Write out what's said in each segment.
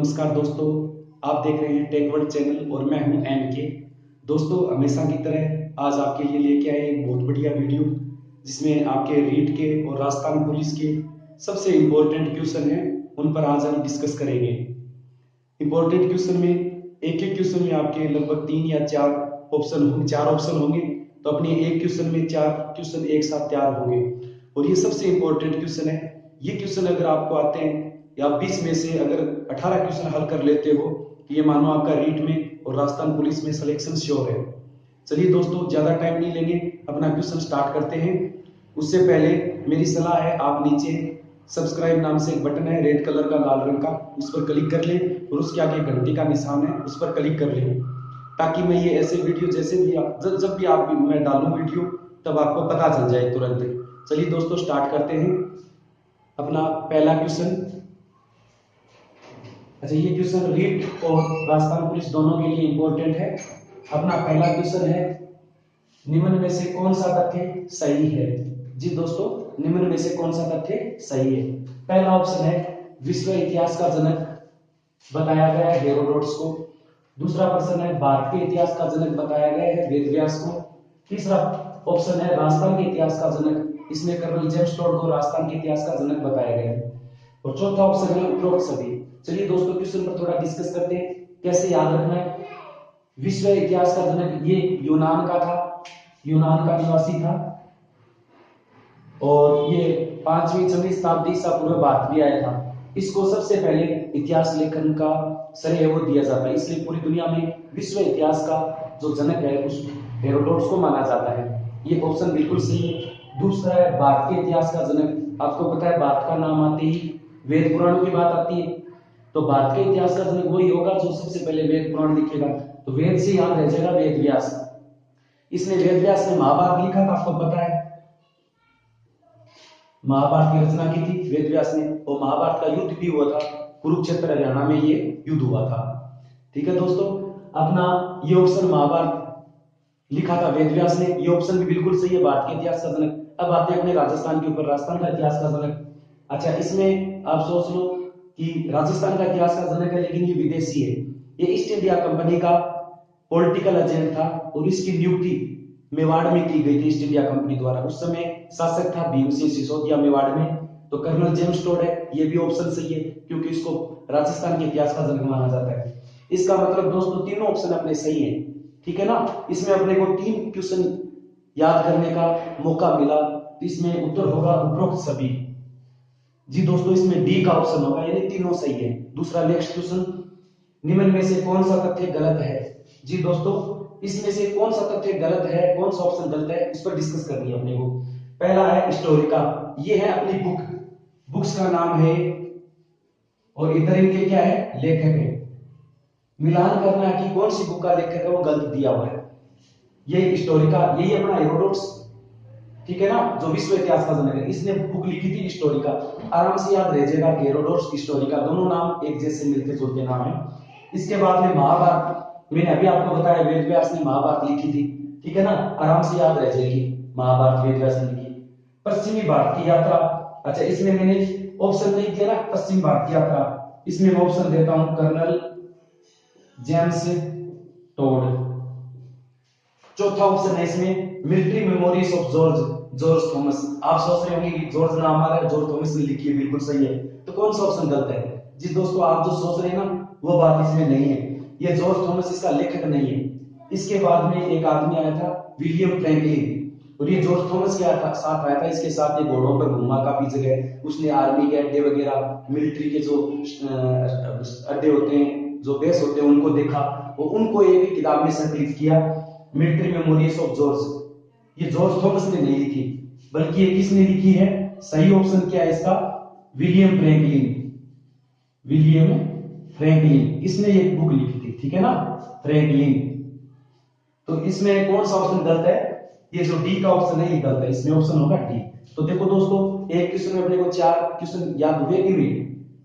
नमस्कार दोस्तों, आप देख रहे हैं टेक वर्ल्ड चैनल और मैं हूं एन के। दोस्तों, हमेशा की तरह आज आपके लिए लेके आए एक बहुत बढ़िया वीडियो जिसमें आपके रीट के और राजस्थान पुलिस के सबसे इम्पोर्टेंट क्वेश्चन हैं, उन पर आज हम डिस्कस करेंगे। इम्पोर्टेंट क्वेश्चन में एक एक क्वेश्चन में आपके लगभग 3 या 4 ऑप्शन होंगे, 4 ऑप्शन होंगे, तो अपने एक क्वेश्चन में 4 क्वेश्चन एक साथ तैयार होंगे। और ये सबसे इम्पोर्टेंट क्वेश्चन है। ये क्वेश्चन अगर आपको आते हैं या 20 में से अगर 18 क्वेश्चन हल कर लेते हो तो ये मानो आपका रीट में और राजस्थान पुलिस में सिलेक्शन श्योर है। चलिए दोस्तों, ज्यादा टाइम नहीं लेंगे, अपना क्वेश्चन स्टार्ट करते हैं। उससे पहले मेरी सलाह है, आप नीचे सब्सक्राइब नाम से एक बटन है रेड कलर का, लाल रंग का, उस पर क्लिक कर लें और उसके आगे घंटी का निशान है, उस पर क्लिक कर लें, ताकि मैं ये ऐसे वीडियो जैसे भी जब भी आप मैं डालूं वीडियो तब आपको पता चल जाए तुरंत। चलिए दोस्तों, स्टार्ट करते हैं अपना पहला क्वेश्चन। अच्छा, ये क्वेश्चन रीट और राजस्थान पुलिस दोनों के लिए इंपॉर्टेंट है। अपना पहला क्वेश्चन है, निम्न में से कौन सा तथ्य सही है? जी दोस्तों, निम्न में से कौन सा तथ्य सही है? पहला ऑप्शन है विश्व इतिहास का जनक बताया गया है हेरोडोटस को। दूसरा प्रश्न है भारत के इतिहास का जनक बताया गया है वेदव्यास को। तीसरा ऑप्शन है राजस्थान के इतिहास का जनक, इसमें कर्नल जेम्स टोड को राजस्थान के इतिहास का जनक बताया गया है। और चौथा ऑप्शन है उपरोक्त सभी। चलिए दोस्तों, क्वेश्चन पर थोड़ा डिस्कस करते हैं, कैसे याद रखना है। विश्व इतिहास का जनक ये यूनान का था, यूनान का निवासी था, और ये 5वीं 6वीं शताब्दी ईसा पूर्व भारत भी आया था। इसको सबसे पहले इतिहास लेखन का श्रेय वो दिया जाता है, इसलिए पूरी दुनिया में विश्व इतिहास का जो जनक है उस हेरोडोटस को माना जाता है। ये ऑप्शन बिल्कुल सही है। दूसरा है भारत के इतिहास का जनक। आपको पता है भारत का नाम आते ही वेद पुराणों की बात आती है, तो भारत के इतिहास का जनक वही होगा जो सबसे पहले वेद पुराण लिखेगा। तो वेद से याद रह जाएगा वेद व्यास। इसने वेद व्यास ने महाभारत लिखा था, आपको पता है महाभारत की रचना की थी वेद व्यास ने, और महाभारत का युद्ध भी हुआ था, कुरुक्षेत्र हरियाणा में ये युद्ध हुआ था। ठीक है दोस्तों, अपना ये ऑप्शन महाभारत लिखा था वेद व्यास ने, ये ऑप्शन भी बिल्कुल सही है, भारत के इतिहास का जनक। अब आते हैं अपने राजस्थान के ऊपर, राजस्थान का इतिहास का जनक। अच्छा, इसमें आप सोच लो कि राजस्थान का इतिहास का जनक है, लेकिन ये विदेशी है। ये ईस्ट इंडिया कंपनी का पॉलिटिकल एजेंट था और इसकी नियुक्ति मेवाड़ में की गई थी ईस्ट इंडिया कंपनी द्वारा। उस समय शासक था भीमसिंह सिसोदिया मेवाड़ में। तो कर्नल जेम्स टोड है, ये भी ऑप्शन सही है, क्योंकि इसको राजस्थान के इतिहास का जनक माना जाता है। इसका मतलब दोस्तों तीनों ऑप्शन अपने सही है, ठीक है ना। इसमें अपने को 3 क्वेश्चन याद करने का मौका मिला, तो इसमें उत्तर होगा उपरोक्त सभी। जी दोस्तों, इसमें डी का ऑप्शन होगा, यानी तीनों सही है। दूसरा नेक्स्ट क्वेश्चन, निम्न में से कौन सा तथ्य गलत है? जी दोस्तों, इसमें से कौन सा तथ्य गलत है, कौन सा ऑप्शन गलत है, इस पर डिस्कस करनी है अपने को। पहला है हिस्टोरिका, ये है अपनी बुक्स का नाम है, और इधर इनके क्या है, लेखक है। मिलान करना है कि कौन सी बुक का लेखक है, वो गलत दिया हुआ है। ये हिस्टोरिका, यही अपना हेरोडोटस, ठीक है ना, जो विश्व इतिहास का जनक है, इसने बुक लिखी थी हिस्टोरिका। आराम से याद रह जाएगा, हेरोडोटस हिस्टोरिका दोनों नाम एक जैसे मिलते जुलते नाम है। इसके बाद में महाभारत, मैंने अभी आपको बताया वेद व्यास ने महाभारत लिखी थी, ठीक है ना, आराम से याद रह जाएगी, महाभारत वेद व्यास ने लिखी। पश्चिमी भारत की यात्रा, अच्छा इसमें मैंने ऑप्शन नहीं दिया ना, पश्चिम भारत की यात्रा, इसमें मैं ऑप्शन देता हूं कर्नल जेम्स टोड। चौथा ऑप्शन है इसमें military memories of George Thomas. आप सोच रहे होंगे कि जॉर्ज नाम आ रहा है, जॉर्ज थॉमस ने लिखी है, बिल्कुल सही है। तो कौन सा ऑप्शन गलत है? जी दोस्तों, आप जो सोच रहे हैं ना वो बात इसमें नहीं है, ये जॉर्ज थॉमस इसका लेखक नहीं है। इसके बाद में एक आदमी आया था विलियम फ्रैंकलिन, और ये जॉर्ज थॉमस के साथ आया था। इसके साथ ये घोड़ों पर घूमा काफी जगह, उसने आर्मी के अड्डे वगैरह, मिलिट्री के जो अड्डे होते हैं, जो बेस होते हैं, उनको देखा, और उनको एक किताब में संकलित किया, मिलिट्री मेमोरीज ऑफ जॉर्ज। ये जॉर्ज थॉमस ने नहीं लिखी, बल्कि ये किसने लिखी है? सही ऑप्शन क्या है इसका? William Franklin. विलियम फ्रैंकलिन, इसने ये बुक लिखी थी, ठीक है ना, फ्रैंकलिन। तो इसमें कौन सा ऑप्शन गलत है? ये जो डी का ऑप्शन है ये गलत है, इसमें ऑप्शन होगा डी। तो देखो दोस्तों, एक क्वेश्चन में अपने को 4 क्वेश्चन याद हुए कि नहीं?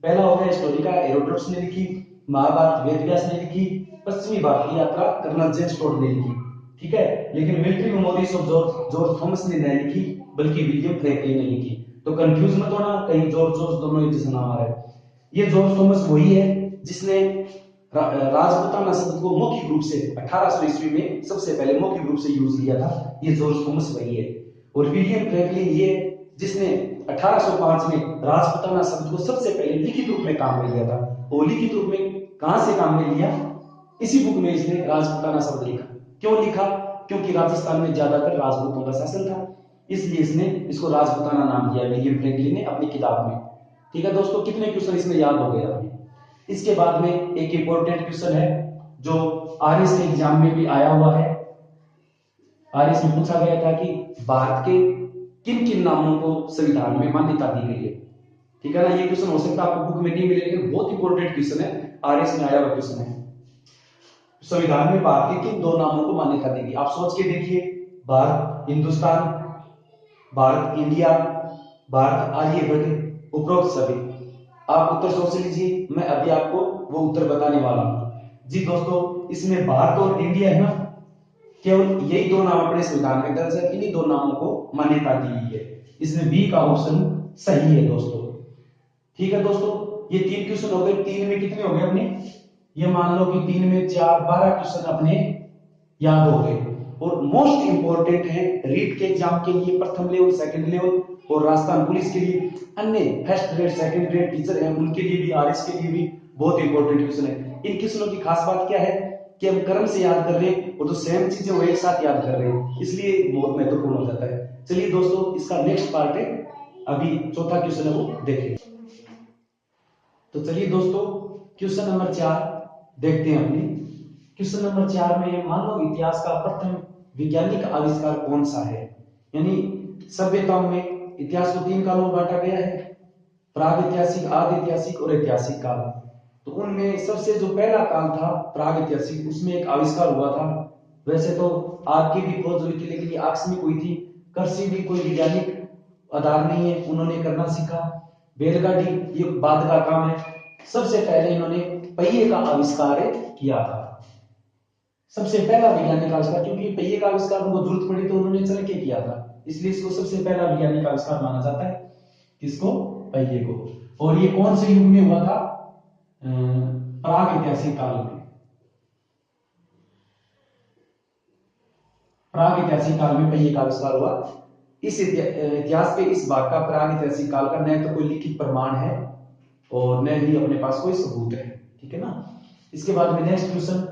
पहला हो गया हिस्टोरिका, हेरोडोटस ने लिखी, महाभारत वेद व्यास ने लिखी, पश्चिमी भारत की यात्रा कर्नल जेम्स टोड ने लिखी, ठीक है। लेकिन military memories of George Thomas ने नहीं लिखी, बल्कि विलियम फ्रैंकलिन ने लिखी। तो कंफ्यूज मत होना, कहीं जॉर्ज दोनों एक जैसा नाम आ रहा है। ये जॉर्ज थॉमस वही है जिसने राजपूताना शब्द को मौखिक रूप से 1800 ईस्वी में सबसे पहले मौखिक रूप से यूज किया था, ये जॉर्ज थॉमस वही है। और विलियम फ्रैंकलिन ये जिसने 1805 में राजपूताना शब्द को सबसे पहले लिखित रूप में काम में लिया था। वो लिखित रूप में कहां से काम में लिया? इसी बुक में इसने राजपूताना शब्द लिखा। क्यों लिखा? क्योंकि राजस्थान में ज्यादातर राजपूतों का शासन था, इसलिए इसने इसको राजपूताना नाम दिया विलियम फ्रैंकलिन ने अपनी किताब में। ठीक है दोस्तों, कितने क्वेश्चन इसमें याद हो गए आपने? इसके बाद में एक इंपॉर्टेंट क्वेश्चन है जो आरएस के एग्जाम में भी आया हुआ है। आरएस में पूछा गया था कि भारत के किन किन नामों को संविधान में मान्यता दी गई है। ठीक है ना, ये क्वेश्चन हो सकता है आपको बुक में नहीं मिले, लेकिन बहुत इंपॉर्टेंट क्वेश्चन है, आरएस में आया हुआ क्वेश्चन है। संविधान में भारत के किन दो नामों को मान्यता दी गई? आप सोच के देखिए, भारत हिंदुस्तान, भारत इंडिया, भारत आर्यभट्ट, उपरोक्त सभी। आप उत्तर सोच लीजिए, मैं अभी आपको वो उत्तर बताने वाला हूं। जी दोस्तों, इसमें भारत और इंडिया है ना, केवल यही दो नाम अपने संविधान में दर्ज है, इन्हीं दो नामों को मान्यता दी गई है। इसमें बी का ऑप्शन सही है दोस्तों। ठीक है दोस्तों, ये 3 क्वेश्चन हो गए। 3 में कितने हो गए अपने? ये मान लो कि 3 में 4 12 क्वेश्चन अपने याद हो गए। और मोस्ट इंपोर्टेंट है रीट के एग्जाम के लिए, प्रथम लेवल, सेकंड लेवल, और राजस्थान पुलिस के लिए, अन्य first grade second grade teacher है उनके लिए भी, आरएस के लिए भी बहुत इंपॉर्टेंट क्वेश्चन है। इन क्वेश्चनों की खास बात क्या है कि हम क्रम से याद कर रहे हैं और जो सेम चीजें वो एक साथ याद कर रहे हैं, इसलिए बहुत महत्वपूर्ण हो जाता है। चलिए दोस्तों, इसका नेक्स्ट पार्ट है, अभी चौथा क्वेश्चन है वो देखें। तो चलिए दोस्तों, क्वेश्चन नंबर 4 देखते हैं अपनी। क्वेश्चन नंबर 4 में मानव इतिहास का प्रथम वैज्ञानिक आविष्कार कौन सा है? यानी सभ्यताओं में इतिहास को 3 कालों में बांटा गया है, प्राग ऐतिहासिक, आदि ऐतिहासिक और ऐतिहासिक काल। तो उनमें सबसे जो पहला काल था प्राग ऐतिहासिक, उसमें एक आविष्कार हुआ था। वैसे तो आग की भी खोज हुई थी, लेकिन ये आकस्मिक हुई थी। कृषि भी कोई वैज्ञानिक आधार नहीं है, उन्होंने करना सीखा। बैलगाड़ी ये बाद का काम है। सबसे पहले इन्होंने पहिए का आविष्कार किया था, सबसे पहला वैज्ञानिक आविष्कार, क्योंकि पहिए का आविष्कार उनको जरूरत पड़ी तो उन्होंने चल के किया था, इसलिए इसको सबसे पहला वैज्ञानिक आविष्कार माना जाता है। किसको? पहिए को। और ये कौन से युग में हुआ था? प्राग ऐतिहासिक काल में। प्राग ऐतिहासिक काल में पहिए का आविष्कार हुआ। इस इतिहास के इस भाग का प्राग ऐतिहासिक काल का न तो कोई लिखित प्रमाण है और न ही अपने पास कोई सबूत है। ठीक है ना। इसके बाद में नेक्स्ट क्वेश्चन,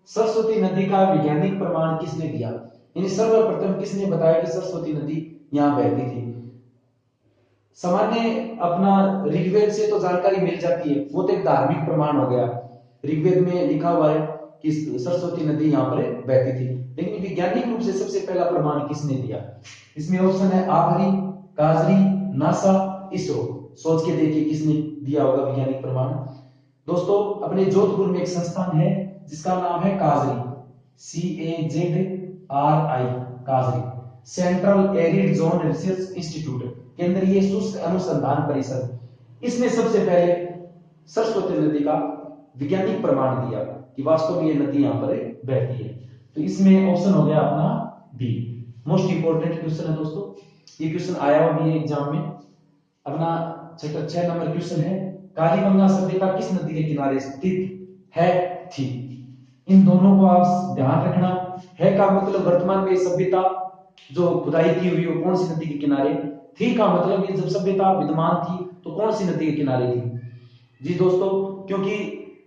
सरस्वती नदी का वैज्ञानिक प्रमाण किसने दिया? यानी सर्वप्रथम किसने बताया कि सरस्वती नदी यहाँ बहती थी? सामान्य अपना ऋग्वेद से तो जानकारी मिल जाती है, वो तो एक धार्मिक प्रमाण हो गया। ऋग्वेद में लिखा हुआ है कि सरस्वती नदी यहाँ पर बहती थी, लेकिन वैज्ञानिक रूप से सबसे पहला प्रमाण किसने दिया? इसमें ऑप्शन है आखरी, काजरी, नासा, इसरो। सोच के देखिए किसने दिया होगा वैज्ञानिक प्रमाण। दोस्तों, अपने जोधपुर में एक संस्थान है जिसका नाम है काजरी, CAZRI, काजरी, central arid zone research institute, केंद्रीय शुष्क अनुसंधान परिषद। इसने सबसे पहले सरस्वती नदी का वैज्ञानिक प्रमाण दिया कि वास्तव में ये नदी यहाँ पर बहती है। तो इसमें ऑप्शन हो गया अपना बी। मोस्ट इंपोर्टेंट क्वेश्चन है दोस्तों, ये क्वेश्चन आया हुआ भी है एग्जाम में। अपना 6 नंबर क्वेश्चन है, कालीबंगा सभ्यता किस नदी के किनारे स्थित है? थी। इन दोनों को आप ध्यान रखना है का मतलब वर्तमान में सभ्यता जो खुदाई की हुई वो कौन सी नदी के किनारे थी, का मतलब ये जब सभ्यता विद्यमान थी तो कौन सी नदी के किनारे थी। जी दोस्तों, क्योंकि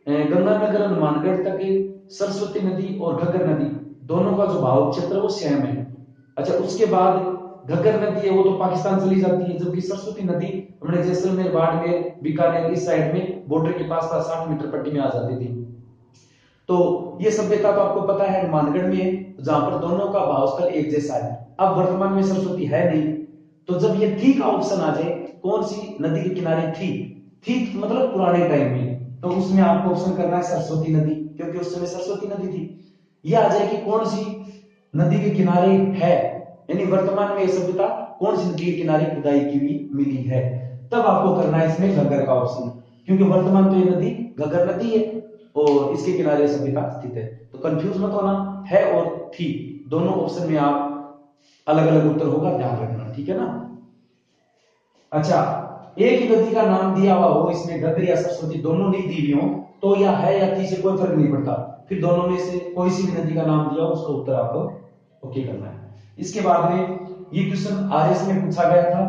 गंगानगर हनुमानगढ़ तक सरस्वती नदी और घग्गर नदी दोनों का जो भाव क्षेत्र वो सेम है। अच्छा, उसके बाद घग्गर नदी है वो तो पाकिस्तान चली जाती है, जबकि सरस्वती नदी हमने जैसलमेर, बाड़मेर, बीकानेर इस साइड में बॉर्डर के पास 60 मीटर पट्टी में आ जाती थी। तो ये सभ्यता तो आपको पता है हनुमानगढ़ में है, जहां पर दोनों का भावस्थल एक जैसा है। अब वर्तमान में सरस्वती है नहीं, तो जब ये थी का ऑप्शन आ जाए, कौन सी नदी के किनारे थी मतलब पुराने टाइम में, तो उसमें आपको ऑप्शन करना है सरस्वती नदी, क्योंकि उस समय सरस्वती नदी थी। ये आ जाए कि कौन सी नदी के किनारे है, यानी वर्तमान में सभ्यता कौन सी नदी के किनारे खुदाई की हुई मिली है, तब आपको करना है इसमें घग्गर का ऑप्शन, क्योंकि वर्तमान तो ये नदी घग्गर नदी है और इसके किनारे सभ्यता स्थित है। तो कंफ्यूज मत होना, है और थी दोनों ऑप्शन में आप अलग अलग उत्तर होगा, ध्यान रखना। ठीक है ना। अच्छा, एक ही नदी का नाम दिया हुआ हो, इसमें घग्गर या सरस्वती दोनों नहीं दी हुई हो, तो या है या थी से कोई फर्क नहीं पड़ता, फिर दोनों में से कोई सी भी नदी का नाम दिया हो उसका उत्तर आपको ओके करना है। इसके बाद में ये क्वेश्चन आरएस में पूछा गया था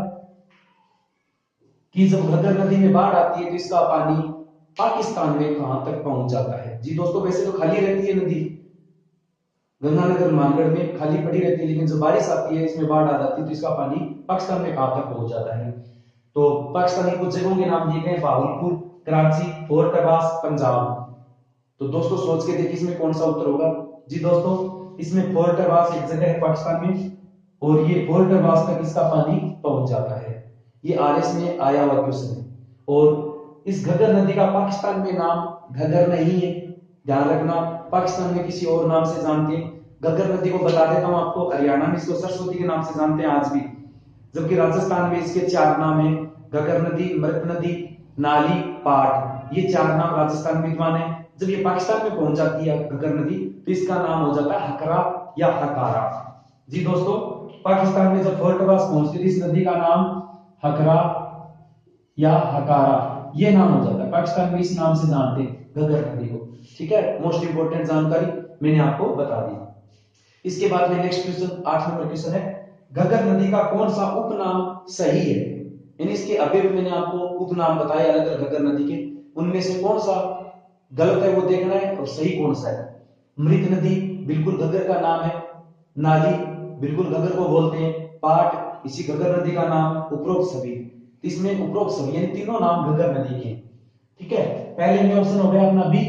कि जब घग्गर नदी में बाढ़ आती है तो इसका पानी पाकिस्तान में कहां तक पहुंच जाता है। जी दोस्तों, वैसे तो खाली रहती है नदी, गंगानगर मानगढ़ में खाली पड़ी रहती है, लेकिन जब बारिश आती है, इसमें बाढ़ आ जाती है, तो इसका पानी पाकिस्तान में कहां तक पहुंच जाता है। तो पाकिस्तान की कुछ जगहों के नाम दिए गए, भावलपुर, कराची, फोर्ट अब्बास, पंजाब। तो दोस्तों सोच के देखिए इसमें कौन सा उत्तर होगा। जी दोस्तों, इसमें फोर्ट अब्बास एक जगह है पाकिस्तान में, और ये फोर्ट अब्बास तक इसका पानी पहुंच जाता है। ये आरएस में आया हुआ क्वेश्चन है। और इस घग्गर नदी का पाकिस्तान में नाम घग्गर नहीं है, ध्यान रखना, पाकिस्तान में किसी और नाम से जानते हैं। घग्गर नदी को बता देता हूं आपको, हरियाणा में इसको सरस्वती के नाम से जानते हैं आज भी, जबकि राजस्थान में इसके 4 नाम है, घग्गर नदी, मृत नदी, नाली, पाट। ये 4 नाम राजस्थान में विद्यमान है। जब ये पाकिस्तान में पहुंच जाती है घग्गर नदी, तो इसका नाम हो जाता है हकरा या हकारा। जी दोस्तों, पाकिस्तान में जब फोर्ट अब्बास पहुंचती थी, इस नदी का नाम हकरा या हकारा, ये नाम हो जाता है। पाकिस्तान में इस नाम से जानते हैं घग्गर नदी को। ठीक है, मोस्ट इंपोर्टेंट जानकारी मैंने आपको बता दी। इसके बाद में नेक्स्ट क्वेश्चन 8 नंबर क्वेश्चन है, घग्गर नदी का कौन सा उपनाम सही है। यानी इसके अभी भी मैंने आपको उपनाम बताए अलग अलग घग्गर नदी के, उनमें से कौन सा गलत है वो देखना है और सही कौन सा है। मृत नदी बिल्कुल घग्गर का नाम है, नाली बिल्कुल घग्गर को बोलते हैं, पाट इसी घग्गर नदी का नाम, उपरोक्त सभी। इसमें उपरोक्त सभी यानी तीनों नाम घग्गर नदी के। ठीक है, पहले में ऑप्शन हो गया अपना बी,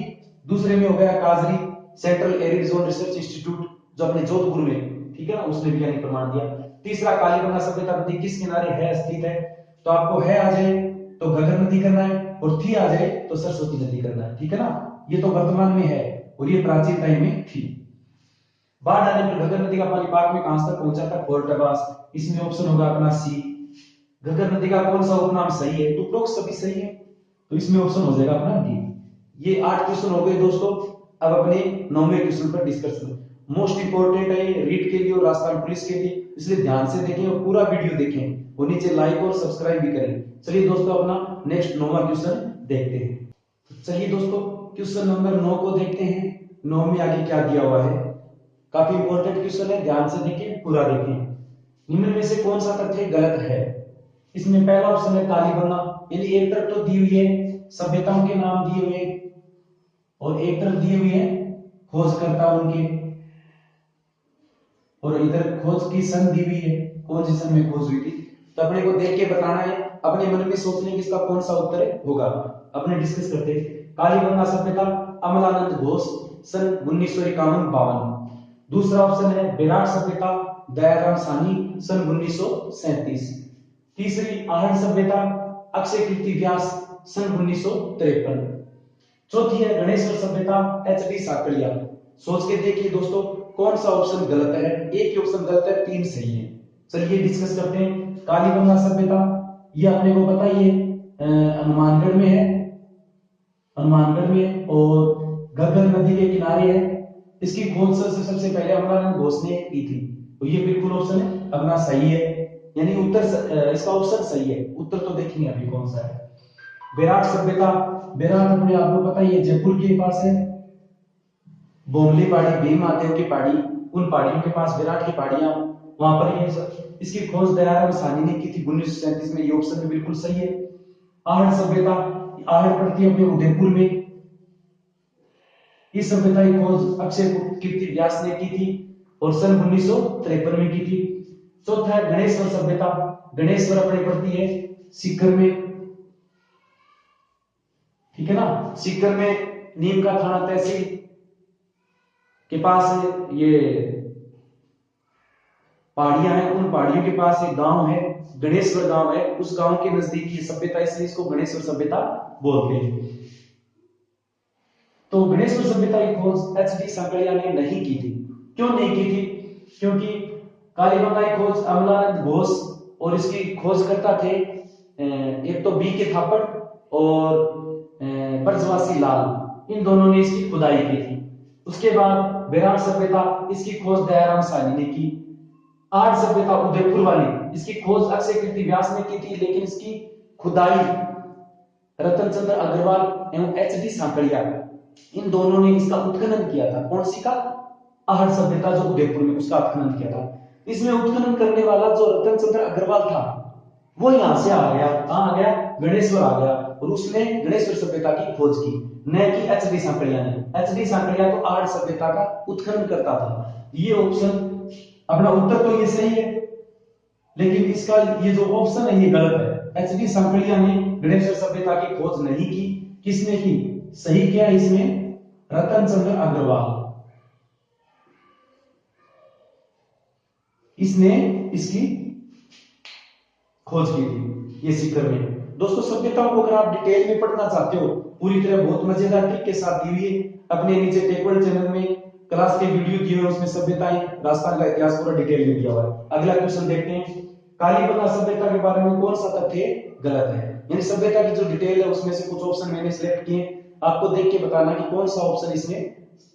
दूसरे में हो गया काजरी central arid zone research institute जो अपने जोधपुर में, ठीक है ना, उसने भी प्रमाण दिया। तीसरा कालीगंगा सभ्यता नदी किस किनारे है स्थित है, तो आपको है आ जाए तो घग्गर नदी करना है, और थी आ जाए तो सरस्वती नदी करना है। ठीक है ना, ये तो वर्तमान में है और ये प्राचीन टाइम में थी। बाढ़ आने पर घग्गर नदी का पानी पाक में कहां तक पहुंचा था, फोर्ट अब्बास। इसमें ऑप्शन होगा अपना सी। घग्गर नदी का कौन सा उपनाम सही है, उपरोक्त सभी सही है, तो इसमें ऑप्शन हो जाएगा अपना डी। ये 8 क्वेश्चन हो गए दोस्तों। अब अपने 9वें क्वेश्चन पर डिस्कशन, मोस्ट इंपोर्टेंट है ये रीट के लिए और राजस्थान पुलिस के लिए, इसलिए ध्यान से देखें और पूरा वीडियो देखें और नीचे लाइक और सब्सक्राइब भी करें। चलिए दोस्तों, अपना नेक्स्ट 9वां क्वेश्चन देखते हैं। चलिए दोस्तों, क्वेश्चन नंबर 9 को देखते हैं। 9 में आगे क्या दिया हुआ है, काफी इंपॉर्टेंट क्वेश्चन है, ध्यान से देखें, पूरा देखें। निम्न में से कौन सा तथ्य गलत है। इसमें पहला ऑप्शन है कालीगंगा, यानी एक तरफ तो दी हुई है सभ्यताओं के नाम दिए हुए और एक तरफ दिए हुए है खोजकर्ता उनके, और इधर खोज की सन दी हुई है, कौन सी सन में खोज हुई थी। तो अपने को देख के बताना है, अपने मन में सोचने की इसका कौन सा उत्तर होगा। अपने डिस्कस करते हैं। कालीगंगा सभ्यता अमलानंद घोष सन 1951-52। दूसरा ऑप्शन है विराट सभ्यता दयाराम साहनी सन 1937। तीसरी आहट सभ्यता अक्षय कीर्ति व्यास सन 1953। चौथी है गणेश्वर सभ्यता एच.डी. साकलिया। सोच के देखिए दोस्तों कौन सा ऑप्शन गलत है। एक ही ऑप्शन गलत है, 3 सही है। चलिए डिस्कस करते हैं। कालीगंगा सभ्यता ये अपने को पता ही है, हनुमानगढ़ में है, हनुमानगढ़ में, और घग्गर नदी के किनारे है। इसकी खोज सबसे पहले अमलानंद घोष ने की थी, तो ये बिल्कुल ऑप्शन है अपना सही है, यानी उत्तर इसका ऑप्शन सही है। उत्तर तो देखेंगे अभी कौन सा है। विराट सभ्यता, विराट अपने आपको पता ही है जयपुर के पास है, बोमली पहाड़ी, भीम महादेव की पहाड़ी, उन पहाड़ियों के पास विराट की पहाड़ियां, वहां पर ये इसकी खोज दयाराम साहनी ने की थी 1937 में। ये ऑप्शन भी बिल्कुल सही है। आहट सभ्यता, आहट पड़ती है अपने उदयपुर में। इस सभ्यता की खोज अक्षय कीर्ति व्यास ने की थी और सन 1953 में की थी। चौथा है गणेश्वर सभ्यता, गणेश्वर अपने पड़ती है सीकर में, ठीक है ना, सीकर में नीम का थाना तहसील के पास ये पहाड़ियां हैं, उन पहाड़ियों के पास एक गांव है, गणेश्वर गांव है, उस गांव के नजदीक ये सभ्यता, इसलिए इसको गणेश्वर सभ्यता बोलते हैं। तो गणेश्वर सभ्यता की खोज एच.डी. साकलिया ने नहीं की थी। क्यों नहीं की थी, क्योंकि कालीगंगा की खोज अमलानंद घोष और इसकी खोजकर्ता थे एक तो बी के थापड़ और ब्रजवासी लाल, इन दोनों ने इसकी खुदाई की थी। उसके बाद विराट सभ्यता, इसकी खोज दयाराम साहनी ने की। आहट सभ्यता उदयपुर वाली, इसकी खोज अक्षय कीर्ति व्यास ने की थी, लेकिन इसकी खुदाई रतन चंद्र अग्रवाल एवं एच डी सांकड़िया, इन दोनों ने इसका उत्खनन किया था। कौन सी का? आहट सभ्यता जो उदयपुर में, उसका उत्खनन किया था। इसमें उत्खनन करने वाला जो रतन चंद्र अग्रवाल था वो यहां से आ गया, कहां आ गया? गणेश्वर आ गया, और उसने गणेश्वर सभ्यता की खोज की, न कि एच डी सांकड़िया ने। एच डी सांकड़िया तो आहट सभ्यता का उत्खनन करता था। ये ऑप्शन अपना उत्तर तो ये सही है, लेकिन इसका ये जो ऑप्शन है ये गलत है। एच डी सांकड़िया ने गणेश्वर सभ्यता की खोज नहीं की। किसने की? सही क्या है इसमें? रतन चंद्र अग्रवाल, इसने इसकी खोज की थी ये सीकर में। दोस्तों सभ्यताओं को अगर आप डिटेल में पढ़ना चाहते हो पूरी तरह, बहुत मजेदार ट्रिक के साथ दी हुई है अपने नीचे टेकवर्ड चैनल में क्लास के वीडियो दिए हुए, उसमें सभ्यताएं, राजस्थान का इतिहास पूरा डिटेल में दिया हुआ है। अगला क्वेश्चन देखते हैं, कालीबंगा सभ्यता के बारे में कौन सा तथ्य गलत है? यानी सभ्यता की जो डिटेल है उसमें से कुछ ऑप्शन मैंने सिलेक्ट किए, आपको देख के बताना कि कौन सा ऑप्शन इसमें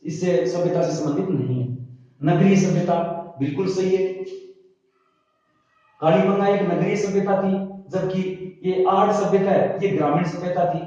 इससे सभ्यता से संबंधित नहीं है। नगरीय सभ्यता बिल्कुल सही है, कालीबंगा एक नगरीय सभ्यता थी, जबकि ये आहट सभ्यता है ये ग्रामीण सभ्यता थी।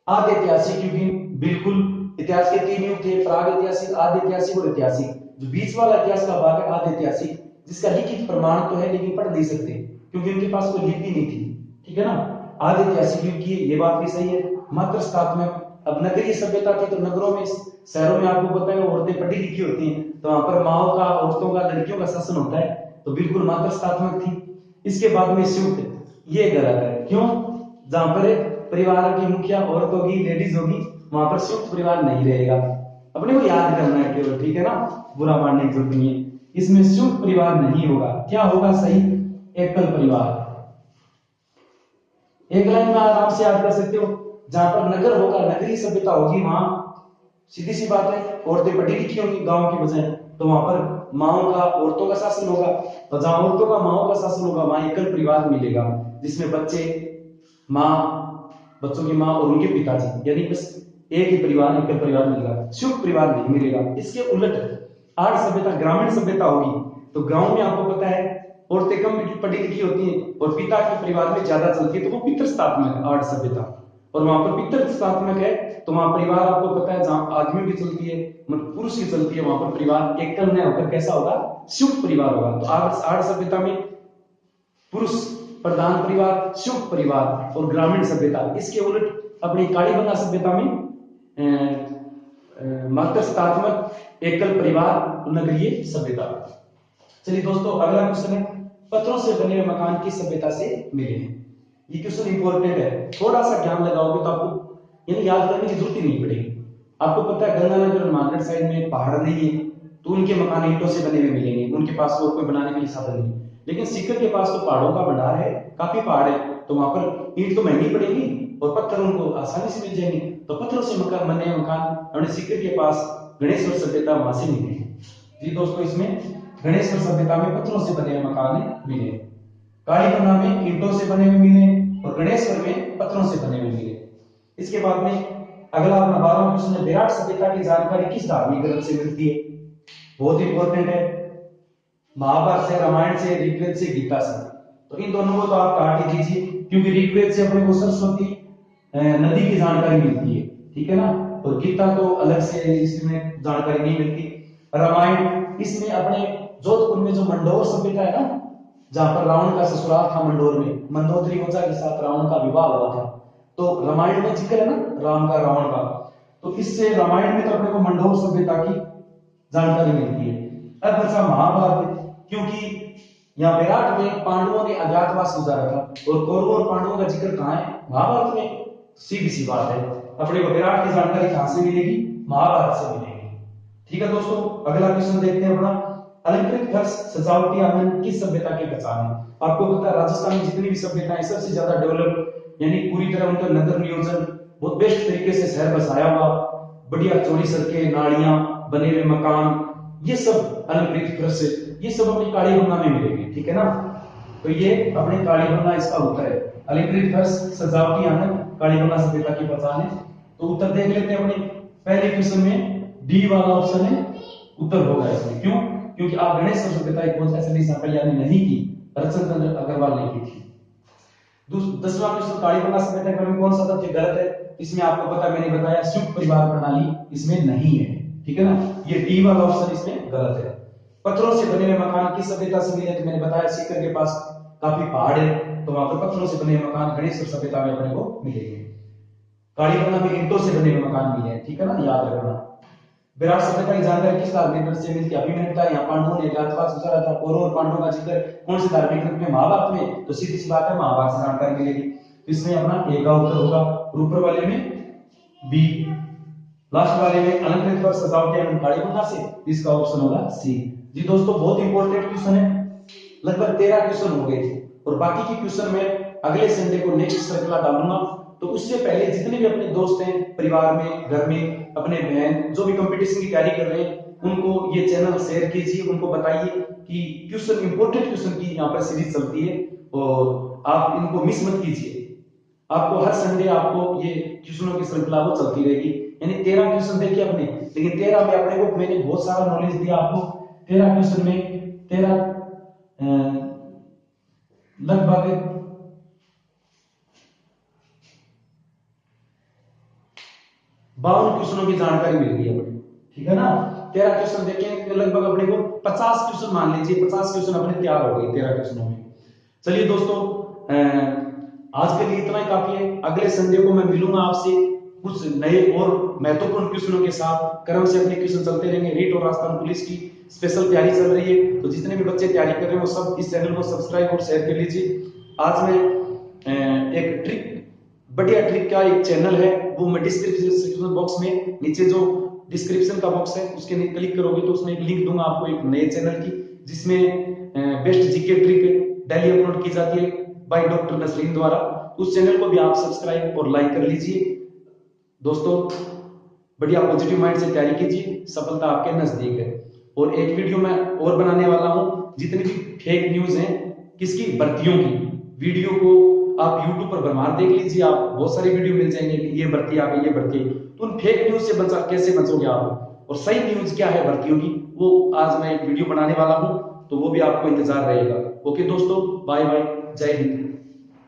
आदि ऐतिहासिक युग, बिल्कुल इतिहास के 3 युग थे, प्राग ऐतिहासिक, आदि ऐतिहासिक और ऐतिहासिक। जो बीच वाला इतिहास का भाग है आदि ऐतिहासिक, जिसका लिखित प्रमाण तो है लेकिन पढ़ नहीं सकते क्योंकि उनके पास कोई लिपि नहीं थी, ठीक है ना। आदि ऐतिहासिक युग की ये बात भी सही है। मात्र स्थापना, अब नगरीय सभ्यता थी तो नगरों में, शहरों में आपको पता है औरतें पढ़ी लिखी होती हैं, तो वहां पर माओ का, औरतों का, लड़कियों का शासन होता है, तो बिल्कुल मात्र स्थापना थी। इसके बाद में संयुक्त, ये गलत है। क्यों? जहां पर परिवार की मुखिया औरत होगी, लेडीज होगी, वहां पर संयुक्त परिवार नहीं रहेगा। अपने को याद करना है केवल, ठीक है ना, बुरा मानने की जरूरत नहीं है। इसमें संयुक्त परिवार नहीं होगा। क्या होगा सही? एकल परिवार। एक लाइन में आराम से याद कर सकते हो, जहां पर नगर होगा, नगरीय सभ्यता होगी, वहां सीधी सी बात है औरतें पढ़ी लिखी होंगी गांव की बजाय, तो वहां पर माओ का, औरतों का शासन होगा। तो जहां औरतों का, माओ का शासन होगा, वहां एकल परिवार मिलेगा, जिसमें बच्चे, माँ, बच्चों की माँ और उनके पिताजी, यानी बस एक ही परिवार, एकल परिवार मिलेगा, संयुक्त परिवार नहीं मिलेगा। इसके उलट आहट सभ्यता ग्रामीण सभ्यता होगी, तो गांव में आपको पता है औरतें कम पढ़ी लिखी होती हैं और पिता के परिवार में ज्यादा चलती है, तो वो पितृस्थात्मक है आहट सभ्यता। और वहां पर पितृस्थात्मक है तो वहां परिवार आपको पता है, जहां आदमियों की चलती है, मतलब पुरुष की चलती है, वहां पर परिवार एकल न होकर कैसा होगा? संयुक्त परिवार होगा। तो आहट सभ्यता में पुरुष प्रधान परिवार, संयुक्त परिवार और ग्रामीण सभ्यता। इसके उलट अपनी कालीबंगा सभ्यता में मातृस्थात्मक, एकल परिवार, नगरीय सभ्यता। चलिए दोस्तों अगला क्वेश्चन है, पत्थरों से बने हुए मकान किस सभ्यता से मिले हैं? ये क्वेश्चन इंपॉर्टेंट है, थोड़ा सा ज्ञान लगाओगे तो आपको यानी याद करने की जरूरत ही नहीं पड़ेगी। आपको पता है गंगानगर और मानगढ़ साइड में पहाड़ नहीं है, तो उनके मकान ईंटों से बने हुए मिलेंगे, उनके पास और कोई बनाने के लिए साधन नहीं। लेकिन सीकर के पास तो पहाड़ों का भंडार है, काफी पहाड़ है, तो वहां पर ईंट तो महंगी पड़ेगी और पत्थर उनको आसानी से मिल जाएंगे, तो पत्थरों से मकान बने मकान अपने सीकर के पास गणेश्वर सभ्यता वहां से मिले हैं। जी दोस्तों, इसमें गणेश्वर सभ्यता में पत्थरों से बने हुए मकान मिले, कालीबंगा में ईंटों से बने हुए मिले और गणेश्वर में पत्थरों से बने हुए मिले। इसके बाद में अगला अपना 12वां क्वेश्चन है, विराट सभ्यता की जानकारी किस धार्मिक ग्रंथ से मिलती है? बहुत इंपॉर्टेंट है, महाभारत से, रामायण से, ऋग्वेद से, गीता से। तो इन दोनों को तो आप काट ही दीजिए, क्योंकि ऋग्वेद से अपने को सरस्वती नदी की जानकारी मिलती है, ठीक है ना, और गीता तो अलग से इसमें जानकारी नहीं मिलती। रामायण, इसमें अपने जोधपुर में जो मंडोर सभ्यता है ना, जहां पर रावण का ससुराल था मंडोर में, मंदोदरी वंशा के साथ रावण का विवाह हुआ था, तो रामायण में जिक्र है ना राम का, रावण का, तो इससे रामायण में तो अपने को मंडोर सभ्यता की जानकारी मिलती है। अब बचा महाभारत, क्योंकि यहाँ विराट में पांडवों ने अज्ञातवास गुजारा था और कौरवों और पांडवों का जिक्र कहाँ है? महाभारत में। सीधी सी बात है, अपने को विराट की जानकारी कहां से मिलेगी? महाभारत से मिलेगी। ठीक है दोस्तों, अगला क्वेश्चन देखते हैं अपना, अलंकृत फर्श, सजावटी आंगन किस सभ्यता के पहचान है? आपको पता है राजस्थान में जितनी भी सभ्यताएं सबसे ज्यादा डेवलप, यानी पूरी तरह उनका नगर नियोजन बहुत बेस्ट तरीके से शहर बसाया हुआ, बढ़िया चौड़ी सड़कें, नालियां, बने हुए मकान, ये सब अलंकृत फर्श, ये सब अपनी कालीबंगा में मिलेंगे, ठीक है ना। तो ये अपने कालीबंगा इसका उत्तर है, अलंकृत फर्श, सजावटी आंगन कालीबंगा सभ्यता की पहचान है। तो उत्तर देख लेते हैं अपने पहले क्वेश्चन में, डी वाला ऑप्शन है उत्तर होगा इसमें। क्यों? क्योंकि आप गणेश सभ्यता की खोज एच.डी. सांकड़िया ने नहीं की, रतन चंद्र अग्रवाल ने की थी। 10वां क्वेश्चन, ताड़ीबंगा सभ्यता क्रम में कौन सा तथ्य गलत है? इसमें आपको पता, मैंने बताया संयुक्त परिवार प्रणाली इसमें नहीं है, ठीक है ना, ये डी वाला ऑप्शन इसमें गलत है। पत्थरों से बने हुए मकान किस सभ्यता से मिले? तो मैंने बताया सीकर के पास काफी पहाड़ है, तो वहां पर पत्थरों से बने हुए मकान गणेश सभ्यता में अपने को मिलेंगे। कालीबंगा में ईंटों से बने हुए मकान मिले हैं, ठीक है ना, याद रखना। विराट सभ्यता की जानकारी किस धार्मिक ग्रंथ से मिलती है? अभी मैंने बताया, यहाँ पांडवों ने अज्ञातवास विचारा था, कौरवों और पांडवों का जिक्र कौन से धार्मिक ग्रंथ में? महाभारत में। तो सीधी सी बात है, महाभारत से जानकारी मिलेगी। तो इसमें अपना ए का उत्तर होगा, ऊपर वाले में बी, लास्ट वाले में अलंकृत पर सजावट एवं कालीबंगा से, इसका ऑप्शन होगा सी। जी दोस्तों, बहुत इंपॉर्टेंट क्वेश्चन है, लगभग 13 क्वेश्चन हो गए थे, और बाकी के क्वेश्चन में अगले संडे को नेक्स्ट श्रृंखला डालूंगा। तो उससे पहले जितने भी अपने दोस्त हैं परिवार में, घर में, अपने बहन जो भी कंपटीशन की तैयारी कर रहे हैं, उनको ये चैनल शेयर कीजिए, उनको बताइए कि क्वेश्चन, इंपॉर्टेंट क्वेश्चन की यहाँ पर सीरीज चलती है, और आप इनको मिस मत कीजिए। आपको हर संडे आपको ये क्वेश्चनों की श्रृंखला वो चलती रहेगी, यानी 13 क्वेश्चन देखिए अपने, लेकिन 13 में अपने को मैंने बहुत सारा नॉलेज दिया आपको। 13 क्वेश्चन में 13 लगभग 52 क्वेश्चनों की जानकारी मिल गई अपने, ठीक है ना। 13 क्वेश्चन देखें तो लगभग अपने को 50 क्वेश्चन, मान लीजिए 50 क्वेश्चन अपने तैयार हो गए 13 क्वेश्चनों में। चलिए दोस्तों, आज के लिए इतना ही काफी है। अगले संडे को मैं मिलूंगा आपसे कुछ नए और महत्वपूर्ण क्वेश्चनों के साथ। क्रम से अपने क्वेश्चन चलते रहेंगे। रीट और राजस्थान पुलिस की स्पेशल तैयारी चल रही है, तो जितने भी बच्चे तैयारी कर रहे हैं वो सब इस चैनल को सब्सक्राइब और शेयर कर लीजिए। आज मैं एक ट्रिक, बढ़िया ट्रिक का एक चैनल है, वो मैं डिस्क्रिप्शन बॉक्स में नीचे जो डिस्क्रिप्शन का बॉक्स है उसके क्लिक करोगे तो उसमें एक लिंक दूंगा आपको एक नए चैनल की, जिसमें best GK trick daily upload की जाती है बाय डॉक्टर नसरीन द्वारा। उस चैनल को भी आप सब्सक्राइब और लाइक कर लीजिए। दोस्तों, बढ़िया पॉजिटिव माइंड से तैयारी कीजिए, सफलता आपके नजदीक है। और एक वीडियो मैं और बनाने वाला हूं, जितनी भी फेक न्यूज हैं किसकी, भर्तियों की, वीडियो को आप YouTube पर भरमार देख लीजिए, आप बहुत सारी वीडियो मिल जाएंगे कि ये भर्ती आ गई, ये भर्ती। तो उन फेक न्यूज से कैसे बचोगे आप, और सही न्यूज क्या है भर्तियों की, वो आज मैं एक वीडियो बनाने वाला हूं, तो वो भी आपको इंतजार रहेगा। ओके दोस्तों, बाय बाय, जय हिंद।